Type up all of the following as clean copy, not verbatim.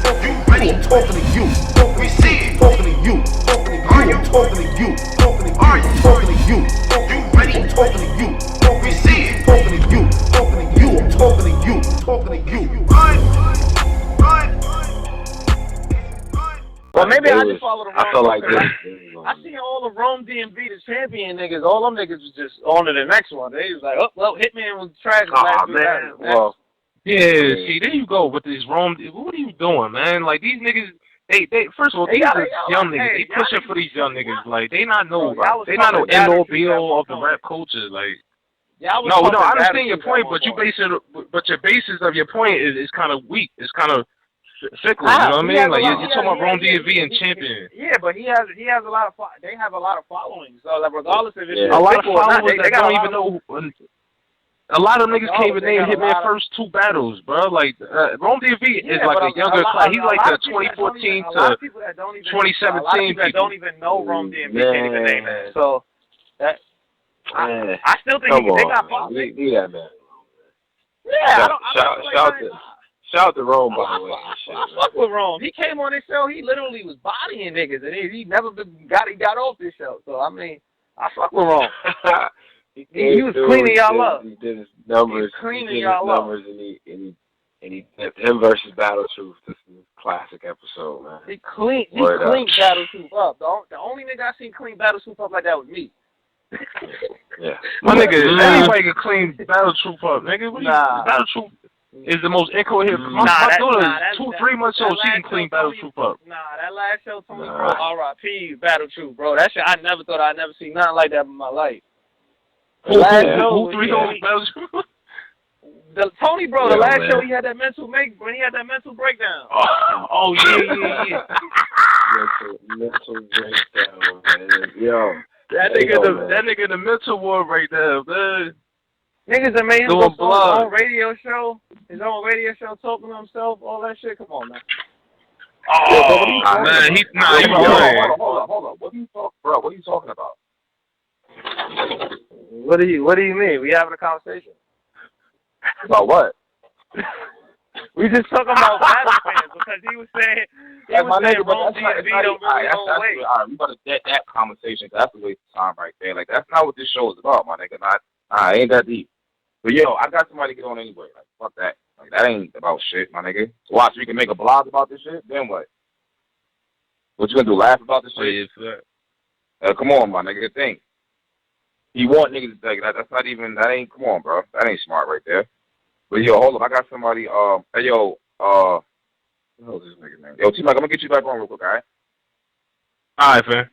I'm talking to you. We see it. Talking to you. Are you talking to you? Are you talking to you? You ready? I'm talking to you. We see it. Talking to you. I'm talking to you. Talking to you. Run. Well, maybe I just followed the wrong. I felt like this. I seen all the Rome DMV, the champion niggas. All them niggas was just on to the next one. They was like, oh, well, Hitman was trash. Aw, man. Well, yeah, see, there you go with these Rome. What are you doing, man? Like, these niggas, they first of all, these are young niggas. They pushing for these young niggas. Like, they not no end all be all of the rap culture. Like, no, I understand your point, but your basis of your point is kind of weak. It's kind of fickle, you know what I mean? Like, you're talking about Rome DMV and champion. Yeah, but he has a lot of they have a lot of following. So like, regardless of it, a lot of followers that don't even know. A lot of niggas can't even name Hitman first two battles, bro. Like Rome DMV is like a younger class. He's like the 2014 to 2017 people that don't even know Rome DMV can't even name that. So that I still think they got followers. Yeah, man. Yeah, Shout out to Rome, by the way. I fuck with Rome. He came on this show. He literally was bodying niggas, and he never got off this show. So I mean, I fuck with Rome. he was cleaning y'all up. He did his numbers. And he him versus Battle Truth. This is a classic episode, man. He cleaned Battle Truth up. The only nigga I seen clean Battle Truth up like that was me. Yeah, my nigga. Anybody can clean Battle Truth up, nigga. Battle Truth is the most incoherent. My daughter is 2-3 months old. She can clean Battle Truth up. Nah, that last show, Tony, bro, R.I.P. Battle Truth, bro. That shit, I never thought I'd never see nothing like that in my life. Who 3 hoes Battle Truth? Tony, bro, the last show he had that mental breakdown. Oh yeah. mental breakdown, man. Yo, that nigga in the mental ward right there, man. Niggas that made him go on his own radio show, talking to himself, all that shit. Come on, man. Oh, man, he Hold on. What are you talking about? What do you mean? We having a conversation about what? We just talking about battle fans because he was saying Rome DMV don't really own weight. All right, we better get that conversation because that's a waste of time right there. Like that's not what this show is about, my nigga. Ain't that deep. But yo, I got somebody to get on anyway. Like fuck that. Like that ain't about shit, my nigga. Watch, we can make a blog about this shit. Then what? What you gonna do? Laugh about this shit? Come on, my nigga. Think. You want niggas like that? That's not even. That ain't. Come on, bro. That ain't smart right there. But yo, hold up. I got somebody. Hey yo. What the hell is this nigga name? Yo, T-Mac, I'm gonna get you back on real quick, all right? All right, fam.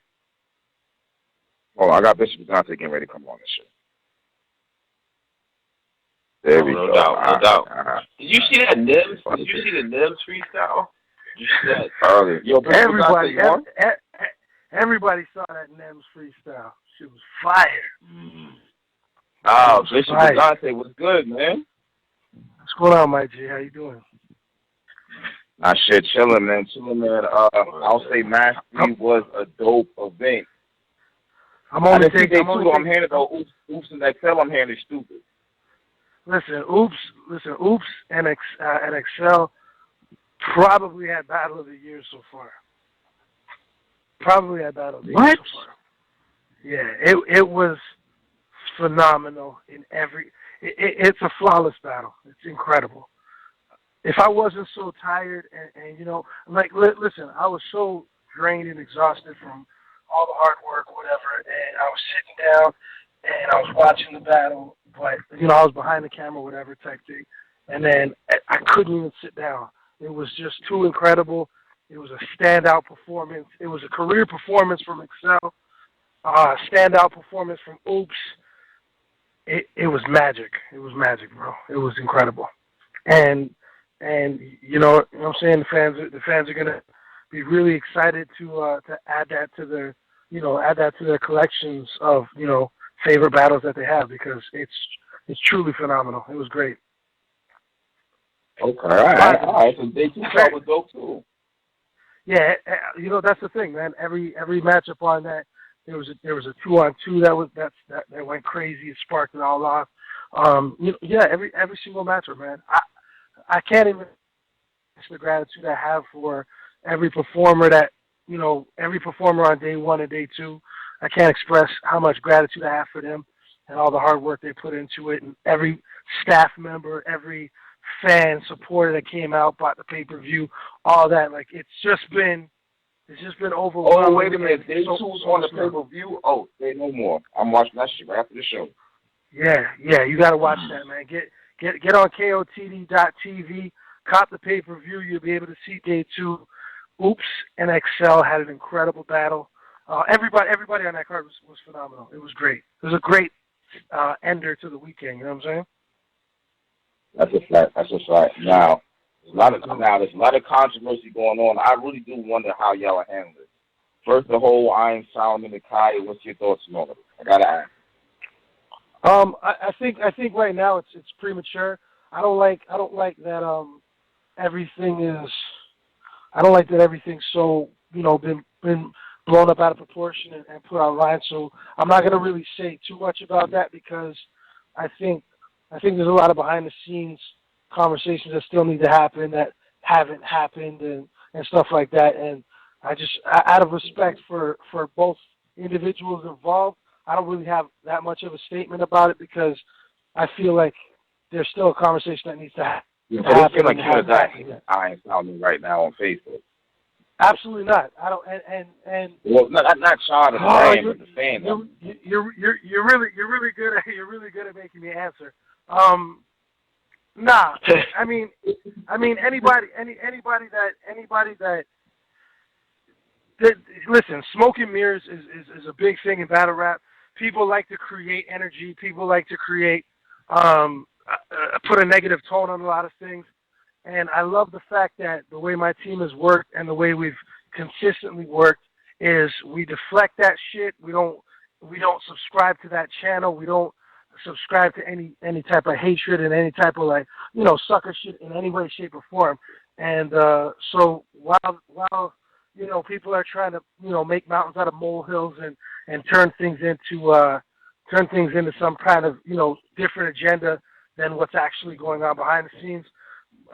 Hold on, I got Bishop Brigante getting ready to come on this shit. There we go. No doubt. Did you see that Nibs? Did you see the Nibs freestyle? Did you see that earlier? Yo, everybody saw that Nibs freestyle. She was fire. Oh, Bishop Brigante was good, man. What's going on, my G? How you doing? Nah, shit, chilling, man. I'll say Mastery was a dope event. I'm only taking. I'm handing though. Oops and XL. I'm handing stupid. Listen, Oops and XL probably had Battle of the Year so far. What? So far. Yeah, it was phenomenal in every. It's a flawless battle. It's incredible. If I wasn't so tired and you know, like, listen, I was so drained and exhausted from all the hard work or whatever, and I was sitting down and I was watching the battle, but, you know, I was behind the camera, whatever type thing, and then I couldn't even sit down. It was just too incredible. It was a standout performance. It was a career performance from Excel, standout performance from Oops. It was magic. It was magic, bro. It was incredible. And you know what I'm saying? The fans are gonna be really excited to add that to their collections of, you know, favorite battles that they have, because it's truly phenomenal. It was great. Okay, all right. So they too was dope too. Yeah, you know, that's the thing, man. Every matchup on that, there was a 2-on-2 that went crazy. It sparked it all off. Every single matchup, man. I can't even the gratitude I have for every performer every performer on day one and day two. I can't express how much gratitude I have for them and all the hard work they put into it, and every staff member, every fan supporter that came out, bought the pay-per-view, all that. Like, it's just been overwhelming. Oh, wait a minute. Day two's on the pay-per-view? Oh, say no more. I'm watching that shit right after the show. Yeah, you got to watch that, man. Get on KOTD.tv, cop the pay-per-view. You'll be able to see day two. Oops and Excel had an incredible battle. Everybody on that card was phenomenal. It was great. It was a great ender to the weekend. You know what I'm saying? That's a fact. Now, there's a lot of controversy going on. I really do wonder how y'all are handling it. First, the whole Iron Solomon and Kai. What's your thoughts on it? I gotta ask. I think right now it's premature. I don't like that everything is. I don't like that everything's so been blown up out of proportion and put online. So I'm not gonna really say too much about that because I think there's a lot of behind the scenes conversations that still need to happen that haven't happened and stuff like that. And I just, out of respect for both individuals involved, I don't really have that much of a statement about it because I feel like there's still a conversation that needs to happen. It doesn't feel like you're that Iron Solomon right now on Facebook. Absolutely not. I don't. And well, not Sean, but the fan. You're really good at making me answer. Nah. I mean anybody that listen, smoke and mirrors is a big thing in battle rap. People like to create energy. People like to create put a negative tone on a lot of things. And I love the fact that the way my team has worked and the way we've consistently worked is we deflect that shit. We don't subscribe to that channel. We don't subscribe to any type of hatred and any type of sucker shit in any way, shape, or form. And so while people are trying to make mountains out of molehills and turn things into some kind of different agenda than what's actually going on behind the scenes,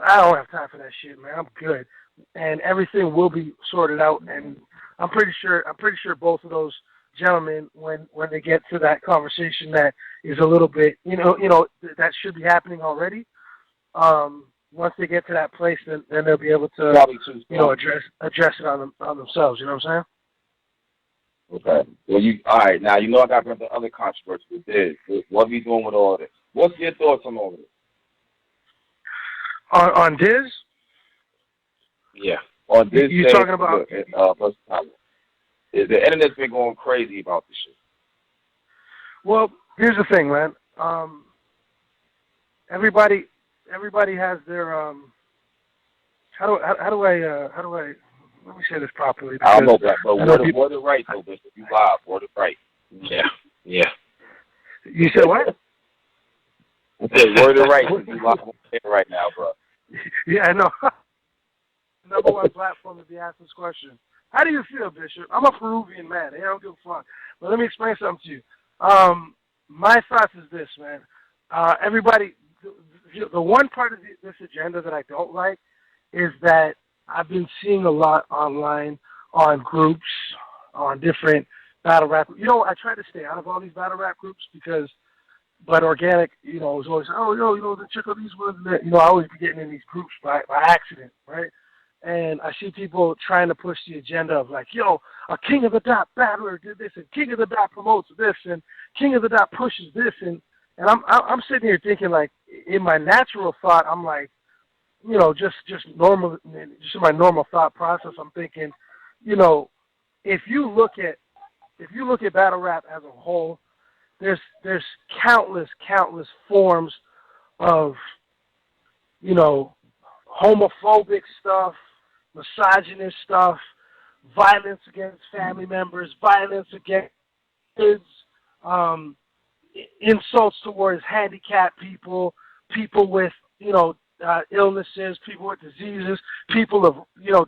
I don't have time for that shit, man. I'm good, and everything will be sorted out. And I'm pretty sure both of those gentlemen, when they get to that conversation that is a little bit, that should be happening already. Once they get to that place, then they'll be able to, address it on themselves. You know what I'm saying? Okay. Well, all right. Now I got the other controversy with this. What are we doing with all this? What's your thoughts on all of this? On Diz? Yeah. On Diz. You talking about? The internet's been going crazy about this shit. Well, here's the thing, man. Everybody has their how do I let me say this properly? I don't know that, but word it right though, Bishop. You live, word it right. Yeah. You said what? I said word it right. You live right now, bro. Yeah, I know. Number one platform to be asked this question. How do you feel, Bishop? I'm a Peruvian man. I don't give a fuck. But let me explain something to you. My thoughts is this, man. Everybody, the one part of this agenda that I don't like is that I've been seeing a lot online on groups, on different battle rap. I try to stay out of all these battle rap groups but organic, is always, check out these ones. I always be getting in these groups by accident, right? And I see people trying to push the agenda of like, a King of the Dot battler did this, and King of the Dot promotes this, and King of the Dot pushes this, and I'm sitting here thinking like, in my natural thought, I'm like, just normal, just in my normal thought process, I'm thinking, if you look at battle rap as a whole, there's countless forms of, homophobic stuff, misogynist stuff, violence against family members, violence against kids, insults towards handicapped people with, illnesses, people with diseases, people of,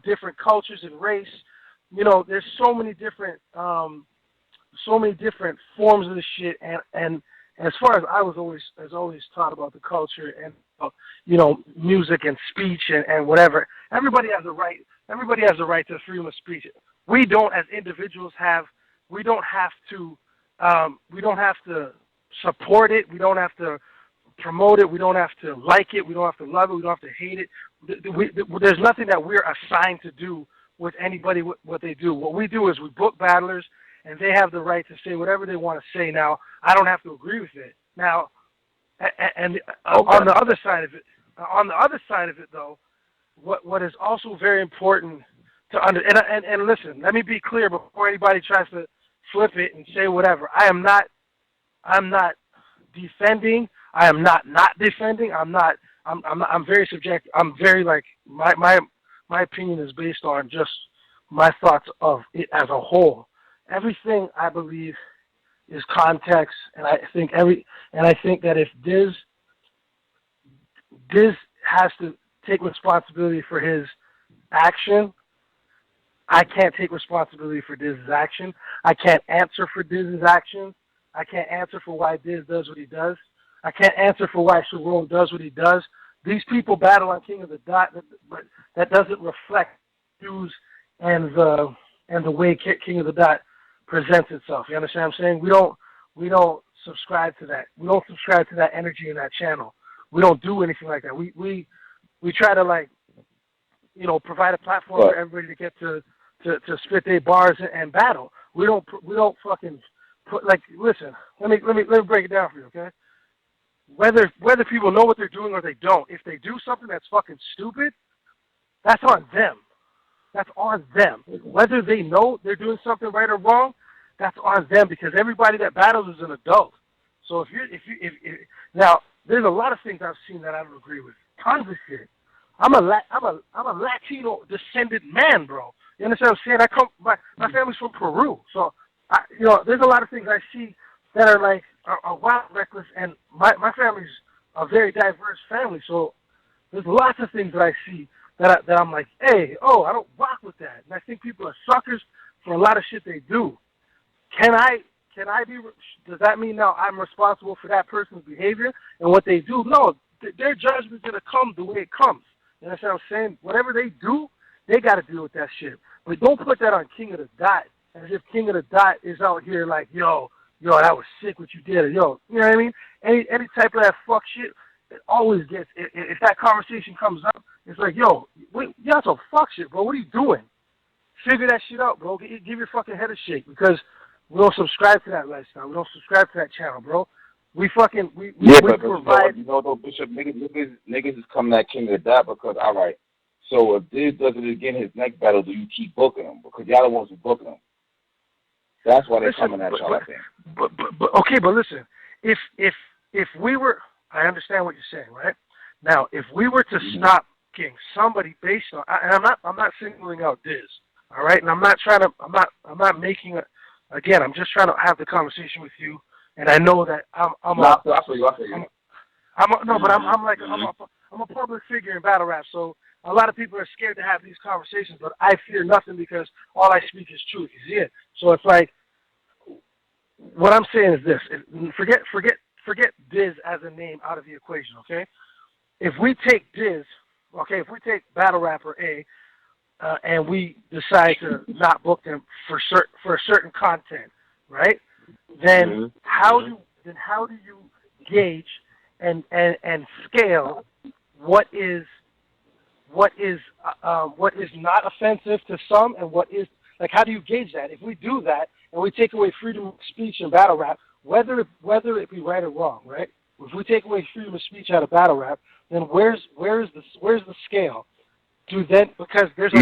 different cultures and race. There's so many different forms of this shit, and as far as I was always taught about the culture and music and speech and whatever. Everybody has a right. Everybody has a right to freedom of speech. We don't, as individuals, have. We don't have to. We don't have to support it. We don't have to promote it. We don't have to like it. We don't have to love it. We don't have to hate it. There's nothing that we're assigned to do with anybody. What they do. What we do is we book battlers, and they have the right to say whatever they want to say. Now, I don't have to agree with it. Now, on the other side of it, though, what is also very important to and listen, let me be clear before anybody tries to flip it and say whatever. I'm not defending. I am not defending. I'm very subjective. I'm very my opinion is based on just my thoughts of it as a whole. Everything I believe is context, and I think that if Diz has to take responsibility for his action, I can't take responsibility for Diz's action. I can't answer for Diz's action. I can't answer for why Diz does what he does. I can't answer for why Sharon does what he does. These people battle on King of the Dot, but that doesn't reflect views and the way King of the Dot presents itself. You understand what I'm saying? We don't subscribe to that. We don't subscribe to that energy in that channel. We don't do anything like that. We try to provide a platform for everybody to get to spit their bars and battle. We don't fucking put listen. Let me break it down for you, okay? Whether people know what they're doing or they don't, if they do something that's fucking stupid, that's on them. That's on them. Whether they know they're doing something right or wrong, that's on them, because everybody that battles is an adult. So if now there's a lot of things I've seen that I don't agree with. Tons of shit. I'm a Latino descended man, bro. You understand what I'm saying? My family's from Peru, so there's a lot of things I see that are wild, reckless, and my family's a very diverse family. So there's lots of things that I see that I'm like, hey, I don't rock with that. And I think people are suckers for a lot of shit they do. Can I be? Does that mean now I'm responsible for that person's behavior and what they do? No, their judgment's gonna come the way it comes. You understand what I'm saying? Whatever they do, they got to deal with that shit. But don't put that on King of the Dot as if King of the Dot is out here like, yo, that was sick what you did. Or, yo, you know what I mean? Any type of that fuck shit, it always gets, if that conversation comes up, it's like, yo, y'all some fuck shit, bro. What are you doing? Figure that shit out, bro. Give your fucking head a shake, because we don't subscribe to that lifestyle. We don't subscribe to that channel, bro. We provide. Though, Bishop, niggas is coming at King of the Dot because, all right, so if Diz does it again, his next battle, do you keep booking him? Because y'all the ones who booking him. That's why they're coming at y'all, I think. But listen, if we were, I understand what you're saying, right? Now, if we were to stop King, somebody based on, and I'm not singling out Diz, all right? And I'm not making a, again, I'm just trying to have the conversation with you. And I know that I'm a public figure in battle rap, so a lot of people are scared to have these conversations, but I fear nothing because all I speak is truth. You see it? So it's like, what I'm saying is this: forget Diz as a name out of the equation. Okay, if we take Diz, if we take battle rapper A, and we decide to not book them for a certain content, right? Then how do you gauge and scale what is not offensive to some and what is, like, how do you gauge that? If we do that and we take away freedom of speech in battle rap, whether it be right or wrong, right? If we take away freedom of speech out of battle rap, then where's the scale? Because there's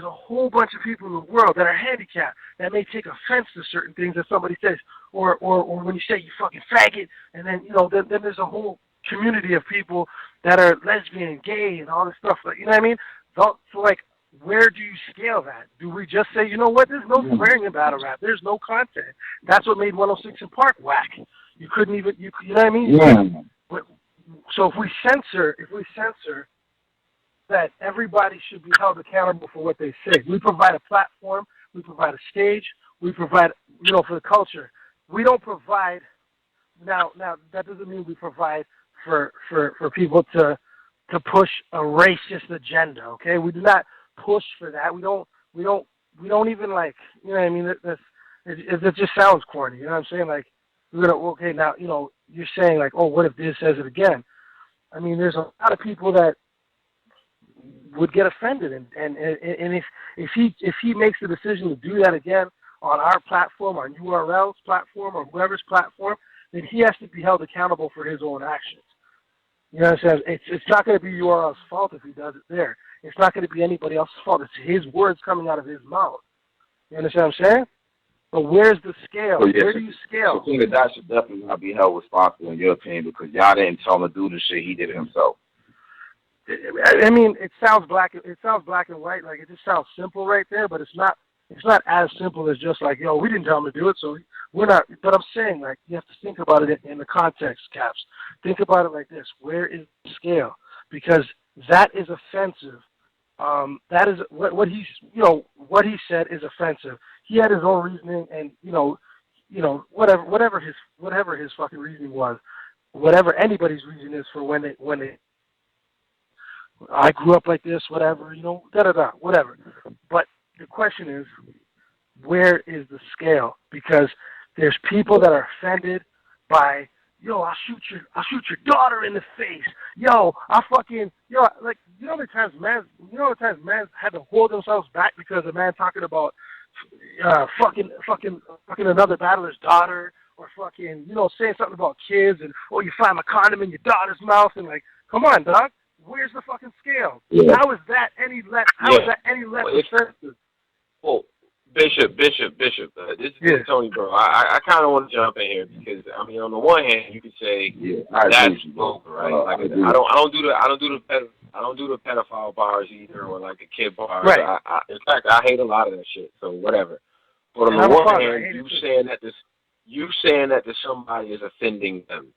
a whole bunch of people in the world that are handicapped that may take offense to certain things that somebody says, or when you say you fucking faggot, and then then there's a whole community of people that are lesbian and gay and all this stuff. Like, you know what I mean? So like, where do you scale that? Do we just say, you know what? There's no swearing in battle rap. There's no content. That's what made 106 in Park whack. You couldn't even, you know what I mean? Yeah. So if we censor that everybody should be held accountable for what they say. We provide a platform, we provide a stage, we provide, for the culture. We don't provide now that doesn't mean we provide for people to push a racist agenda. Okay, we do not push for that. We don't even like, you know what I mean. It just sounds corny. You know what I'm saying? Like, we're gonna, okay, now, you know, you're saying like, oh, what if Diz says it again? I mean, there's a lot of people that would get offended, and if he makes the decision to do that again on our platform, on URL's platform, or whoever's platform, then he has to be held accountable for his own actions. You know what I'm saying? It's not going to be URL's fault if he does it there. It's not going to be anybody else's fault. It's his words coming out of his mouth. You understand what I'm saying? But where's the scale? So, yes, where do you scale? So that should definitely not be held responsible in your opinion, because y'all didn't tell him to do the shit, he did it himself. I mean, it sounds black and white, like it just sounds simple right there, but it's not as simple as just like, yo, we didn't tell him to do it, so we're not. But I'm saying, like, you have to think about it in the context, Caps. Think about it like this: where is the scale? Because that is offensive. That is what he's, you know, what he said is offensive. He had his own reasoning, and you know, whatever his fucking reasoning was, whatever anybody's reason is for when they. I grew up like this, whatever, you know, whatever. But the question is, where is the scale? Because there's people that are offended by, yo, I'll shoot your daughter in the face. Yo, like, you know the times men had to hold themselves back because a man talking about fucking another battler's daughter, or fucking, you know, saying something about kids, and, oh, you find a condom in your daughter's mouth, and like, come on, dog. Where's the fucking scale? Yeah. How is that any less? How is that any less offensive? Well, Bishop. This is Tony, bro. I kind of want to jump in here because, I mean, on the one hand, you could say that's vulgar, right? Like, I don't do the pedophile bars either, or like the kid bars. Right. In fact, I hate a lot of that shit. So whatever. But on the one hand, you saying that somebody is offending them.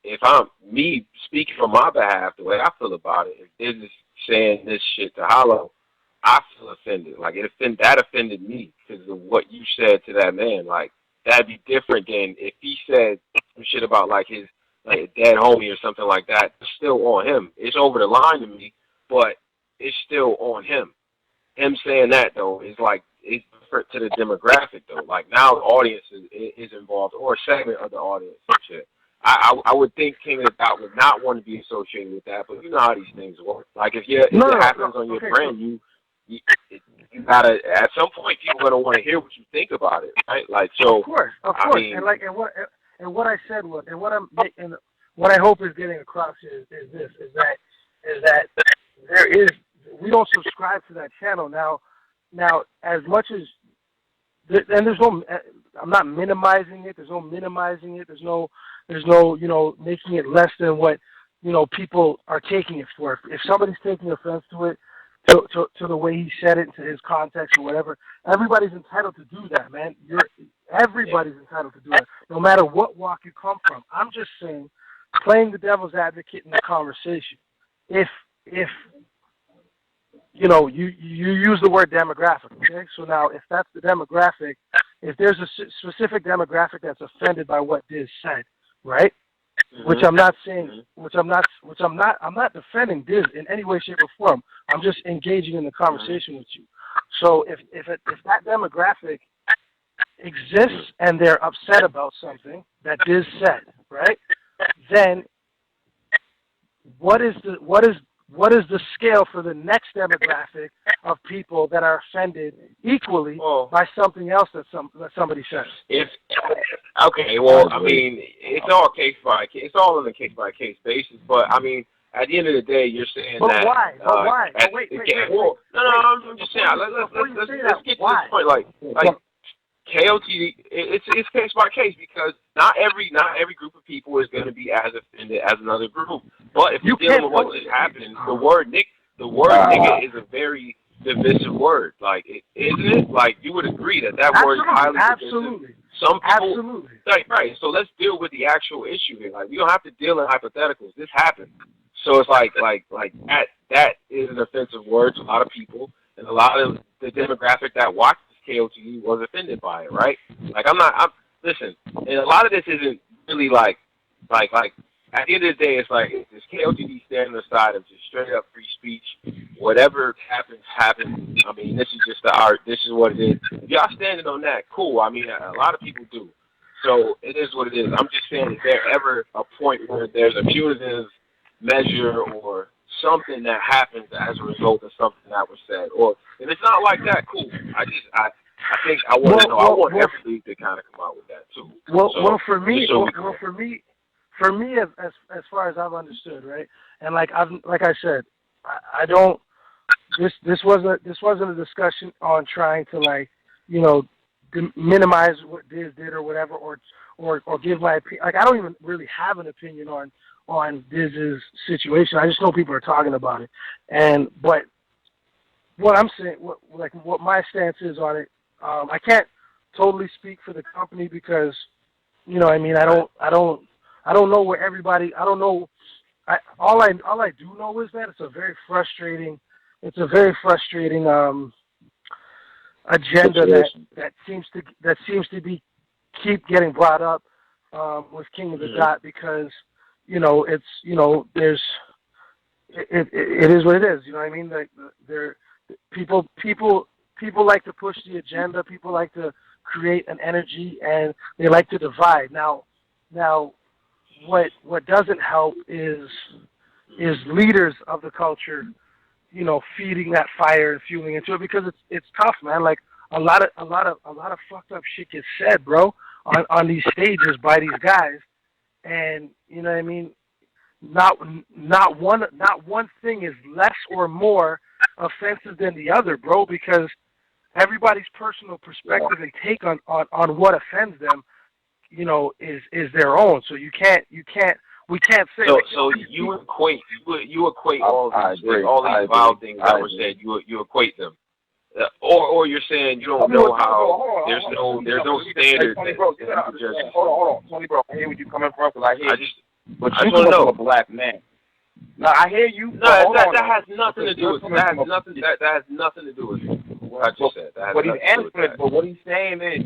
If I'm me speaking for my behalf, the way I feel about it, if Diz is saying this shit to Hollow, I feel offended. Like, that offended me because of what you said to that man. Like, that'd be different than if he said some shit about like his a dead homie or something like that. It's still on him. It's over the line to me, but it's still on him. Him saying that though is like, it's different to the demographic though. Like, now the audience is involved, or a segment of the audience and shit. I would think King of the Dot would not want to be associated with that, but you know how these things work. Like, if it happens on your brand, you gotta, at some point, people are gonna want to hear what you think about it, right? Like, so. Of course. I mean, and what I said was, and what I hope is getting across is that we don't subscribe to that channel now. As much as, and there's no, I'm not minimizing it. There's no minimizing it. There's no, you know, making it less than what, you know, people are taking it for. If somebody's taking offense to it, to the way he said it, to his context or whatever, everybody's entitled to do that, man. Everybody's entitled to do it, no matter what walk you come from. I'm just saying, playing the devil's advocate in the conversation. If you know, you use the word demographic, okay? So now, if that's the demographic, if there's a specific demographic that's offended by what Diz said, right? Mm-hmm. Which I'm not saying, I'm not defending Diz in any way, shape, or form. I'm just engaging in the conversation with you. So if that demographic exists and they're upset about something that Diz said, right? Then what is the scale for the next demographic of people that are offended equally by something else that somebody says? I mean, it's all case by case. It's all on a case by case basis. But I mean, at the end of the day, you're saying that. Why? Wait. I'm just saying. Let's get to this point. Like KOTD, it's case by case, because not every group of people is going to be as offended as another group. But if you're dealing with what just happened, the word nigga is a very divisive word. Like, isn't it? Like, you would agree that word is highly divisive. Some people, right. So let's deal with the actual issue here. Like, we don't have to deal in hypotheticals. This happened. So it's like that is an offensive word to a lot of people, and a lot of the demographic that watches KOTD was offended by it, right? Like, listen, and a lot of this isn't really like at the end of the day, it's like it's KOTD standing aside of just straight up free speech. Whatever happens, happens. I mean, this is just the art. This is what it is. If y'all standing on that, cool. I mean, a lot of people do. So it is what it is. I'm just saying, is there ever a point where there's a punitive measure or something that happens as a result of something that was said? Or if it's not like that, cool. I think I want to know. I want every league to kind of come out with that too. For me, as far as I've understood, right, and like I said, I don't. This wasn't a discussion on trying to minimize what Diz did or whatever, or give my opinion. Like I don't even really have an opinion on Diz's situation. I just know people are talking about it, but what I'm saying, what my stance is on it, I can't totally speak for the company because, I don't know where everybody. I don't know. All I do know is that it's a very frustrating agenda that seems to be keep getting brought up with King of the Dot because it is what it is. You know what I mean? Like people like to push the agenda. People like to create an energy and they like to divide. Now, what doesn't help is leaders of the culture, feeding that fire and fueling into it because it's tough, man. Like a lot of fucked up shit gets said, bro, on these stages by these guys, and you know what I mean. Not one thing is less or more offensive than the other, bro, because everybody's personal perspective and take on what offends them, is their own. So we can't say. So you equate all these wild things that were said. You equate them, or you're saying you don't know how there's no standard. Tony, bro, hold on, Tony, bro. I hear where you coming from because I hear. But you coming from a black man. No, I hear you. No, that has nothing to do with it. That has nothing to do with it. What I just said. But he's answering. But what he's saying is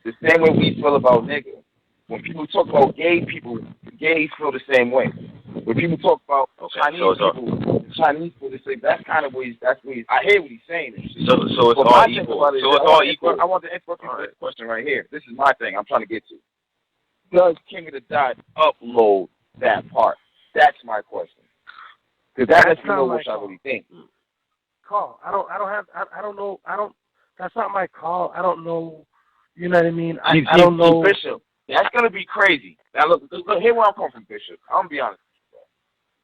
the same way we feel about niggas. When people talk about gay people, gays feel the same way. When people talk about Chinese people, they say that's kind of what he's. I hear what he's saying. So it's all equal. So it's all equal. I want to interrupt you for this question right here. This is my thing. I'm trying to get to. Does King of the Dot upload that part? That's my question. Because that lets me know what I really think. Call. I don't know. That's not my call. I don't know. You know what I mean? I don't know. Bishop, that's gonna be crazy. Now look, here where I'm coming from, Bishop. I'm gonna be honest with you,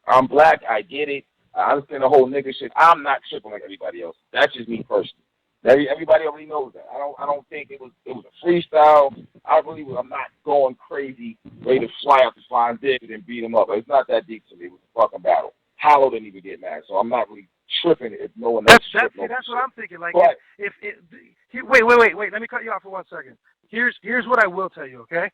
bro. I'm black. I get it. I understand the whole nigga shit. I'm not tripping like everybody else. That's just me personally. Everybody already knows that. I don't think it was a freestyle. I'm not going crazy, ready to fly out the flying dick and beat him up. It's not that deep to me. It was a fucking battle. Hollow didn't even get mad, so I'm not really tripping if no one else is tripping. That's what I'm thinking. Like, but, wait. Let me cut you off for 1 second. Here's what I will tell you, okay?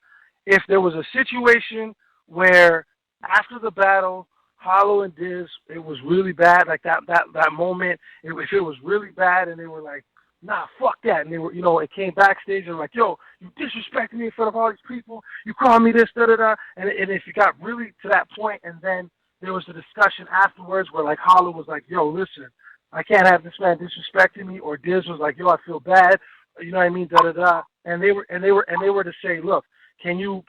If there was a situation where after the battle, Hollow and Diz, it was really bad, like that moment, if it was really bad and they were like, nah, fuck that. And they were, it came backstage and like, yo, you disrespected me in front of all these people. You called me this, da-da-da. And if you got really to that point and then there was a discussion afterwards where like Hollow was like, yo, listen, I can't have this man disrespecting me, or Diz was like, yo, I feel bad. You know what I mean? Da-da-da. And they were to say, look, can you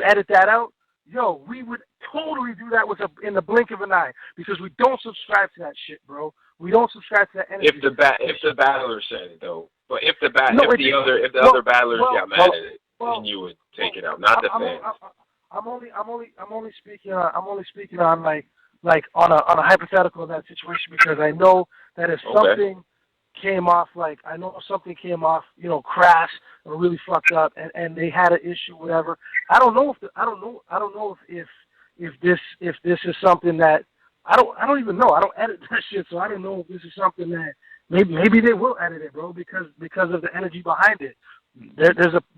edit that out? Yo, we would totally do that in the blink of an eye because we don't subscribe to that shit, bro. We don't subscribe to that energy. If the battler said it though, but if the other battlers got mad at it, then you would take it out, not the fans. I'm only speaking on like on a hypothetical in that situation because I know that if something came off crass or really fucked up and they had an issue, whatever. I don't know if this is something that I don't even know. I don't edit that shit, so I don't know if this is something that maybe they will edit it, bro, because of the energy behind it.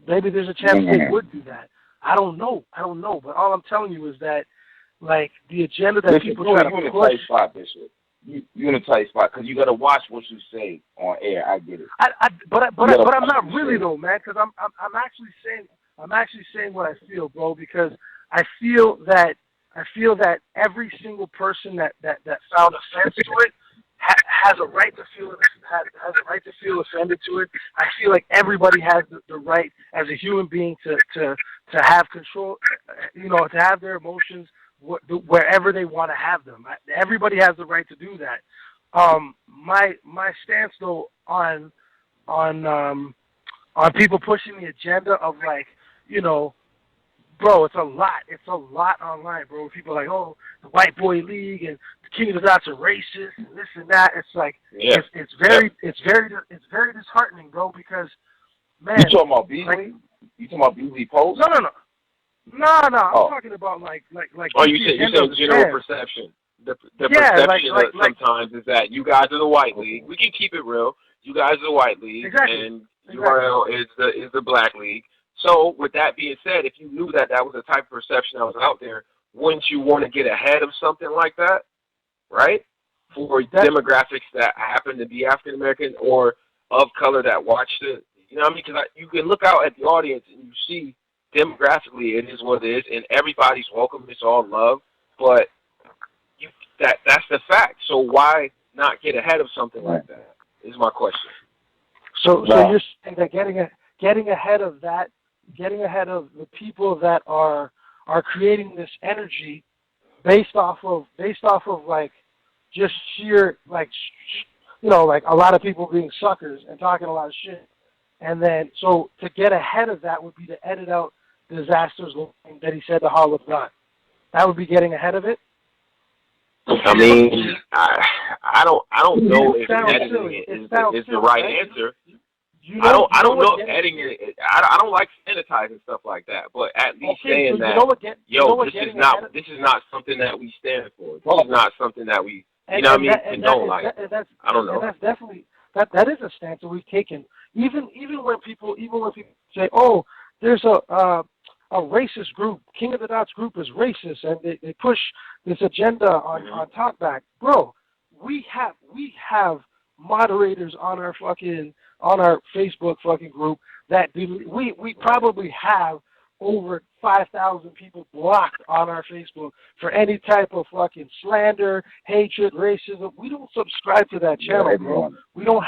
Maybe there's a chance they would do that. I don't know. But all I'm telling you is that like the agenda that people try to push. you in a tight spot because you got to watch what you say on air. I get it. But I'm not really though, man, because I'm actually saying what I feel, bro, because I feel that every single person that found offense to it has a right to feel has a right to feel offended to it. I feel like everybody has the right as a human being to have control, to have their emotions wherever they want to have them. Everybody has the right to do that. My stance though on people pushing the agenda of like, bro, it's a lot. It's a lot online, bro. People are like, oh, the White Boy League and the King of the Dots are racist and this and that. It's like, it's very disheartening, bro. Because, man, you talking about Beasley? Like, you talking about Beasley Post? No. I'm talking about like. Oh, you said general perception. The perception sometimes is that you guys are the White League. We can keep it real. You guys are the White League, and URL is the Black League. So, with that being said, if you knew that was the type of perception that was out there, wouldn't you want to get ahead of something like that, right? For demographics that happen to be African American or of color that watch it, you know what I mean? Because you can look out at the audience and you see demographically it is what it is, and everybody's welcome. It's all love, but that's the fact. So why not get ahead of something like that? Is my question. So you're saying that getting ahead of that. Getting ahead of the people that are creating this energy based off of like just sheer like like a lot of people being suckers and talking a lot of shit, and then so to get ahead of that would be to edit out Dizaster's line that he said to Hall of God. That would be getting ahead of it. I mean, I don't know if editing it is the right answer. I don't know if editing it. I don't like sanitizing stuff like that, but at least saying that, this is not something that we stand for. This is not something that we, condone. I don't know. That's definitely that is a stance that we've taken. Even when people say, oh, there's a racist group, King of the Dots group is racist, and they push this agenda on Talkback, bro. We have moderators on our Facebook fucking group that we probably have over 5,000 people blocked on our Facebook for any type of fucking slander, hatred, racism. We don't subscribe to that channel, bro. We don't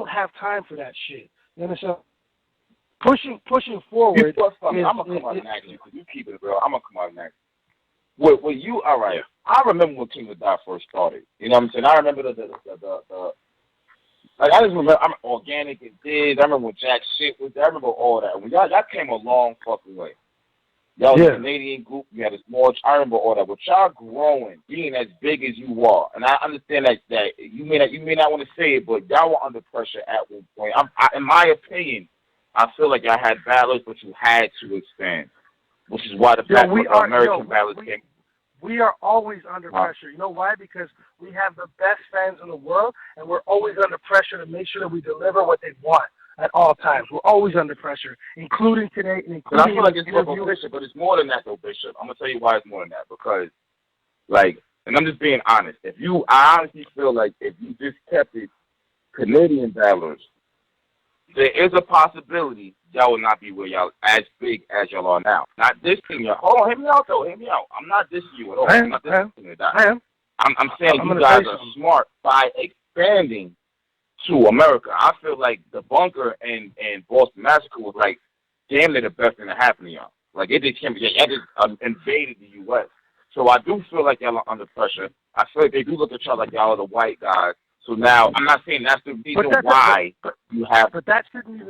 have time for that shit. You understand? Pushing forward. I'm gonna come out and ask you because you keep it real. I'm gonna come out and ask you. Well, you all right? I remember when King of the Dot first started. You know what I'm saying? I remember the like I just remember I'm organic and did. I remember when Jack shit was there. I remember all that. When y'all came a long fucking way. Y'all was a Canadian group. You had a small. I remember all that. But y'all growing, being as big as you are, and I understand that you may not want to say it, but y'all were under pressure at one point. In my opinion, I feel like y'all had ballots, but you had to expand, which is why the fact that American ballots came. We are always under pressure. You know why? Because we have the best fans in the world, and we're always under pressure to make sure that we deliver what they want at all times. We're always under pressure, including today. But I feel like it's more Bishop, but it's more than that, though, Bishop. I'm going to tell you why it's more than that. Because, and I'm just being honest. I honestly feel like if you just kept it Canadian battlers, there is a possibility y'all will not be where y'all as big as y'all are now. Not dissing you. Hold on, hear me out though. Hear me out. I'm not dissing you at all. I'm not dissing you. I am. I'm saying you guys are smart by expanding to America. I feel like the Bunker and Boston Massacre was like damn near the best thing that happened to y'all. Like it just came. Y'all just invaded the U.S. So I do feel like y'all are under pressure. I feel like they do look at y'all like y'all are the white guys. So now, I'm not saying that's the reason why you have. But that shouldn't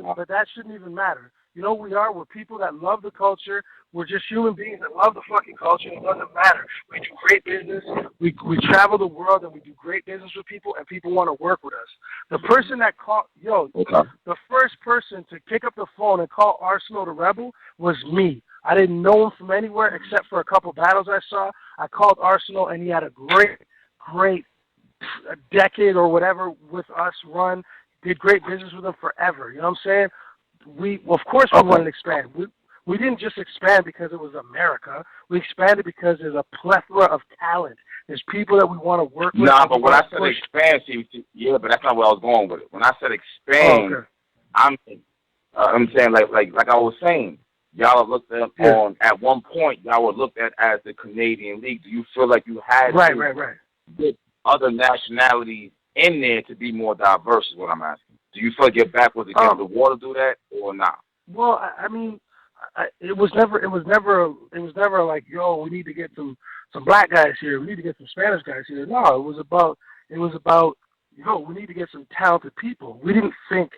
even matter. You know, we're people that love the culture. We're just human beings that love the fucking culture. It doesn't matter. We do great business. We travel the world and we do great business with people, and people want to work with us. The person that called, the first person to pick up the phone and call Arsenal the Rebel was me. I didn't know him from anywhere except for a couple battles I saw. I called Arsenal, and he had a great a decade or whatever with us run, did great business with them forever. You know what I'm saying? Of course we wanted to expand. We didn't just expand because it was America. We expanded because there's a plethora of talent There's people that we want to work with. Nah, but when I said expand, yeah, but that's not where I was going with it. When I said expand, I'm saying like I was saying, y'all are looked at on at one point. Y'all were looked at as the Canadian League. Do you feel like you had to get other nationalities in there to be more diverse? Is what I'm asking. Do you feel like your back was against the wall to do that, or not? Well, I mean, it was never like, yo, we need to get some black guys here. We need to get some Spanish guys here. No, it was about, yo, we need to get some talented people. We didn't think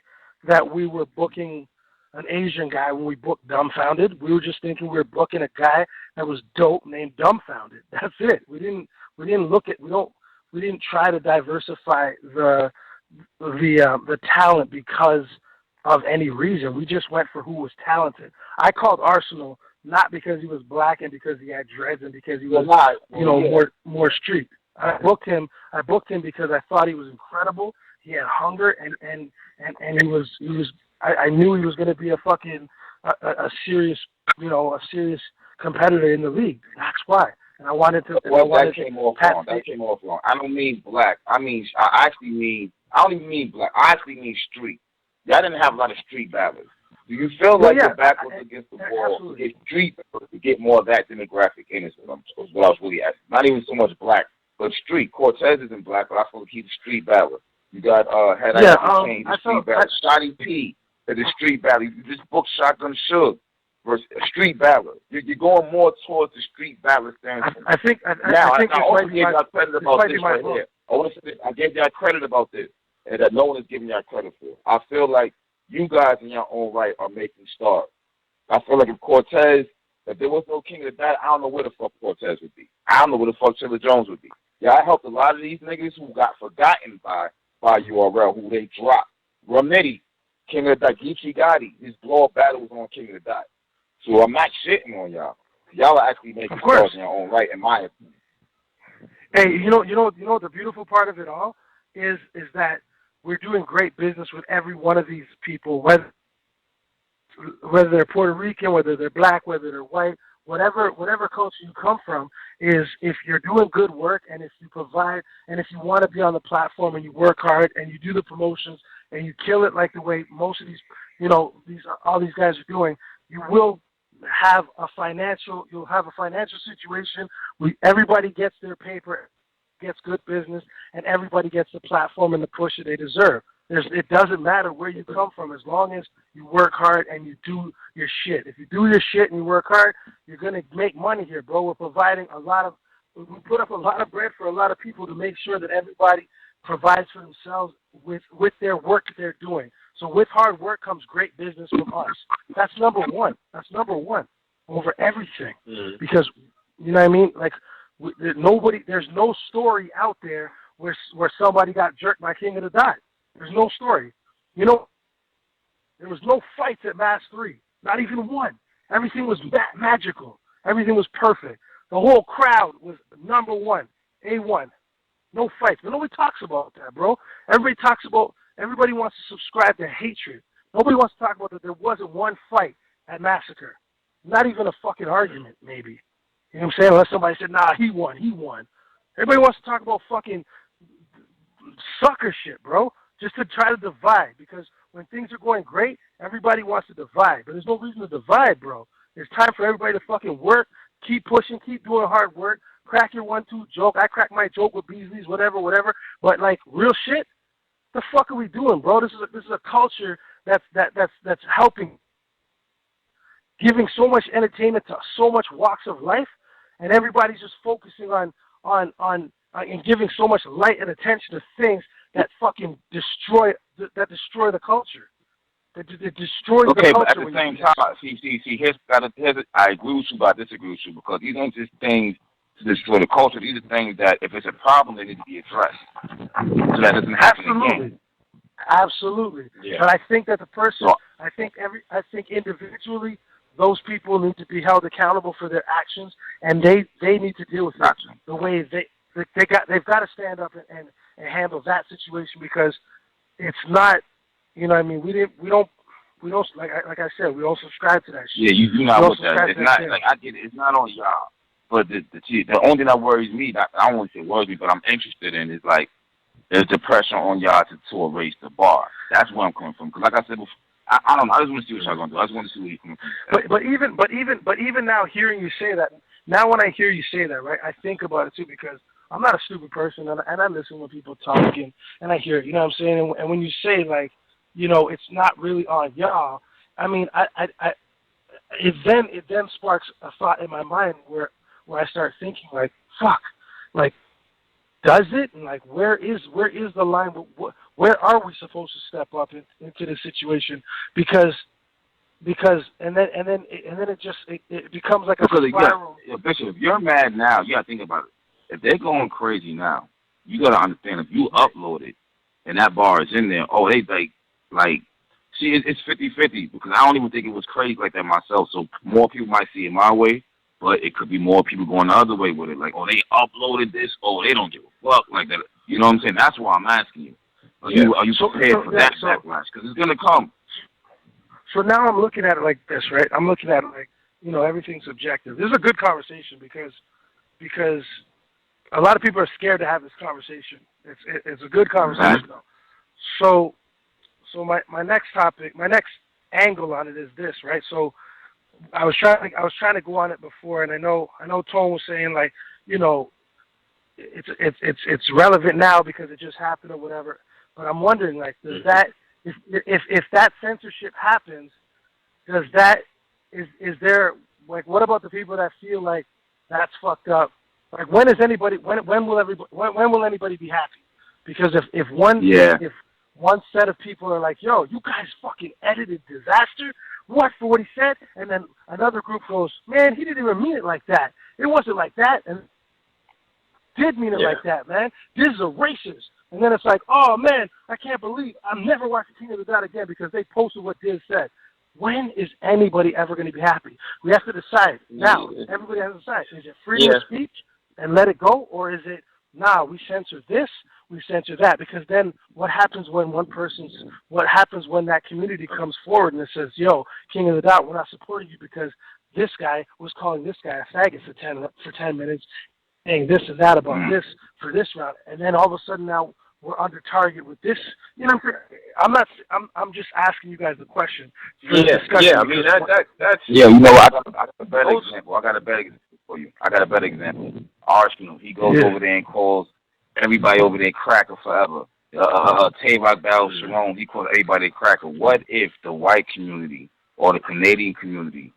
that we were booking an Asian guy when we booked Dumbfounded. We were just thinking we were booking a guy that was dope named Dumbfounded. That's it. We didn't try to diversify the talent because of any reason. We just went for who was talented. I called Arsenal not because he was black and because he had dreads and because he was more street. I booked him because I thought he was incredible. He had hunger and he was I knew he was going to be a fucking a serious competitor in the league. That's why. And I wanted to. That came off wrong. I don't mean black. I don't even mean black. I actually mean street. Y'all didn't have a lot of street battlers. Do you feel like your back was against the wall to get street, to get more of that demographic in it? Is what I was really asking. Not even so much black, but street. Cortez isn't black, but I feel like he's a street battler. You got Change, the street battler. Shotty P is a street battler. You just booked Shotgun Suge versus a street battler. You're going more towards the street battler standpoint. I think I also gave y'all credit about this right here. I gave y'all credit about this, and that no one is giving y'all credit for. I feel like you guys in your own right are making stars. I feel like if there was no King of the Dot, I don't know where the fuck Cortez would be. I don't know where the fuck Chilla Jones would be. Yeah, I helped a lot of these niggas who got forgotten by URL, who they dropped. Rametti, King of the Dot, Geechee Gotti, his blow-up battle was on King of the Dot. So I'm not shitting on y'all. Y'all are actually making stars in your own right, in my opinion. Hey, you know the beautiful part of it all is that we're doing great business with every one of these people, whether they're Puerto Rican, whether they're black, whether they're white, whatever culture you come from, is if you're doing good work and if you provide and if you want to be on the platform and you work hard and you do the promotions and you kill it like the way most of these, all these guys are doing, you will have a financial situation where everybody gets their paper, gets good business, and everybody gets the platform and the push that they deserve. It doesn't matter where you come from as long as you work hard and you do your shit. If you do your shit and you work hard, you're going to make money here, bro. We put up a lot of bread for a lot of people to make sure that everybody provides for themselves with their work that they're doing. So with hard work comes great business from us. That's number one. That's number one over everything. Mm-hmm. Because, you know what I mean? Like, there's no story out there where somebody got jerked by King of the Dot. There's no story. There was no fights at Mass 3. Not even one. Everything was magical. Everything was perfect. The whole crowd was number one, A1. No fights. But nobody talks about that, bro. Everybody wants to subscribe to hatred. Nobody wants to talk about that there wasn't one fight at Massacre. Not even a fucking argument, maybe. You know what I'm saying? Unless somebody said, nah, he won. Everybody wants to talk about fucking sucker shit, bro. Just to try to divide. Because when things are going great, everybody wants to divide. But there's no reason to divide, bro. It's time for everybody to fucking work, keep pushing, keep doing hard work, crack your 1-2 joke. I crack my joke with Beasley's, whatever. But, like, real shit, the fuck are we doing, bro? This is a culture that's helping, giving so much entertainment to so much walks of life, and everybody's just focusing on and giving so much light and attention to things that fucking destroy the culture. That destroys the culture. Okay, but at the same time, see, I agree with you, but I disagree with you, because these ain't just things to destroy the culture. These are things that, if it's a problem, they need to be addressed, so that doesn't happen again. Absolutely. Yeah. But I think that the person, I think individually, those people need to be held accountable for their actions, and they need to deal with it the way they've got to stand up and handle that situation, because it's not, you know what I mean, we don't like I said, we don't subscribe to that shit. Yeah, you do not with that. It's not like I get it. It's not on y'all. But the only thing that worries me, I don't want to say worries me, but I'm interested in is like there's the pressure on y'all to erase the bar. That's where I'm coming from. Because like I said before, I don't know. I just want to see what y'all gonna do. I just want to see where you coming from. But even now, hearing you say that, now when I hear you say that, right, I think about it too because I'm not a stupid person, and I listen when people talk and I hear it. You know what I'm saying? And when you say like, you know, it's not really on y'all. I mean, it then sparks a thought in my mind where I start thinking like, fuck, like, does it? And like, where is the line? Where are we supposed to step up into this situation? Because and then it becomes like a spiral. Yeah, Bishop, if you're mad now, you gotta think about it. If they're going crazy now, you gotta understand if you upload it and that bar is in there, oh, they like see, it's 50-50 because I don't even think it was crazy like that myself. So more people might see it my way, but it could be more people going the other way with it. Like, oh, they uploaded this. Oh, they don't give a fuck like that. You know what I'm saying? That's why I'm asking you. Are you prepared for that backlash? Because it's gonna come. So now I'm looking at it like this, right? I'm looking at it like, you know, everything's subjective. This is a good conversation because a lot of people are scared to have this conversation. It's a good conversation though. So my next topic, my next angle on it is this, right? So I was trying to go on it before, and I know Tone was saying like, you know, it's relevant now because it just happened or whatever. But I'm wondering like, does that if that censorship happens, does that is there like what about the people that feel like that's fucked up? Like when will anybody be happy? Because if one set of people are like, yo, you guys fucking edited Dizaster, what for what he said, and then another group goes, man, he didn't even mean it like that. It wasn't like that, and did mean it like that, man. This is a racist. And then it's like, oh man, I can't believe I'm never watching King of the Dot again because they posted what Diz said. When is anybody ever going to be happy? We have to decide. Now, everybody has to decide. Is it freedom of speech and let it go? Or is it, nah, we censor this, we censor that? Because then what happens when what happens when that community comes forward and it says, yo, King of the Dot, we're not supporting you because this guy was calling this guy a faggot for 10 minutes, saying this and that about this for this round. And then all of a sudden now we're under target with this. You know, I'm just asking you guys the question. I mean that's you know I got a better example. I got a better example for you. I got a better example. Arsenal. He goes over there and calls everybody over there cracker forever. Tavok Battle Sharon, he calls everybody cracker. What if the white community or the Canadian community,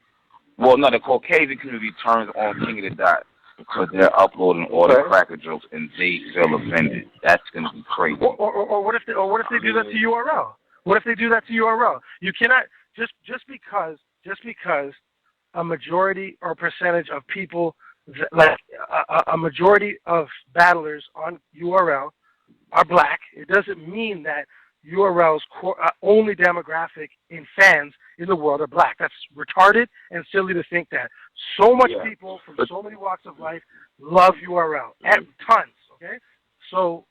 well, no, the Caucasian community turns on King of the Dot because they're uploading all the cracker jokes and they feel offended? That's gonna be crazy. Or what if they do that to URL? What if they do that to URL? You cannot just because a majority or percentage of people, like a majority of battlers on URL are black. It doesn't mean that URL's only demographic in fans in the world are black. That's retarded and silly to think that. So much people from so many walks of life love URL, and tons. Okay, so